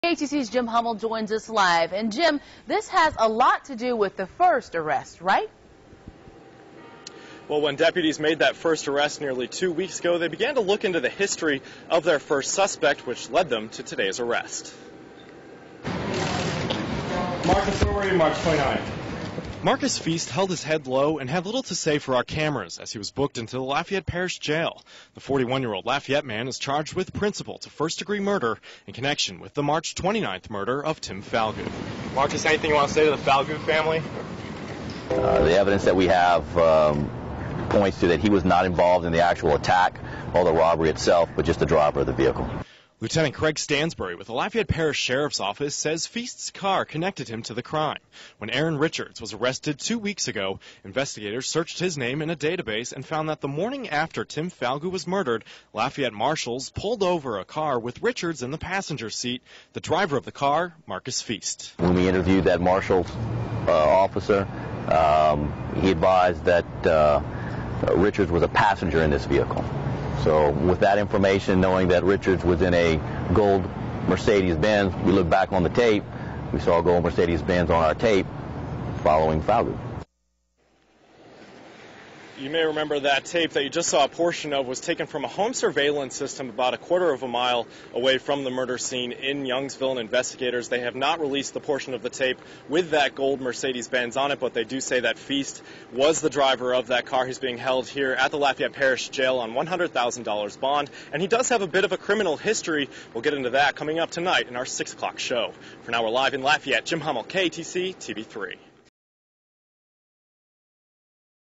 KTC's Jim Hummel joins us live. And Jim, this has a lot to do with the first arrest, right? Well, when deputies made that first arrest nearly 2 weeks ago, they began to look into the history of their first suspect, which led them to today's arrest. Marcus, where were you March 29th? Marcus Feast held his head low and had little to say for our cameras as he was booked into the Lafayette Parish Jail. The 41-year-old Lafayette man is charged with principal to first-degree murder in connection with the March 29th murder of Tim Falgout. Marcus, anything you want to say to the Falgout family? The evidence that we have points to that he was not involved in the actual attack or the robbery itself, but just the driver of the vehicle. Lieutenant Craig Stansbury with the Lafayette Parish Sheriff's Office says Feast's car connected him to the crime. When Aaron Richards was arrested 2 weeks ago, investigators searched his name in a database and found that the morning after Tim Falgout was murdered, Lafayette marshals pulled over a car with Richards in the passenger seat. The driver of the car, Marcus Feast. When we interviewed that marshal officer, he advised that Richards was a passenger in this vehicle. So with that information, knowing that Richards was in a gold Mercedes-Benz, we looked back on the tape. We saw a gold Mercedes-Benz on our tape following Falgout. You may remember that tape that you just saw a portion of was taken from a home surveillance system about a quarter of a mile away from the murder scene in Youngsville. And investigators, they have not released the portion of the tape with that gold Mercedes-Benz on it, but they do say that Feast was the driver of that car. He's being held here at the Lafayette Parish Jail on $100,000 bond, and he does have a bit of a criminal history. We'll get into that coming up tonight in our 6 o'clock show. For now, we're live in Lafayette. Jim Hummel, KTC TV3.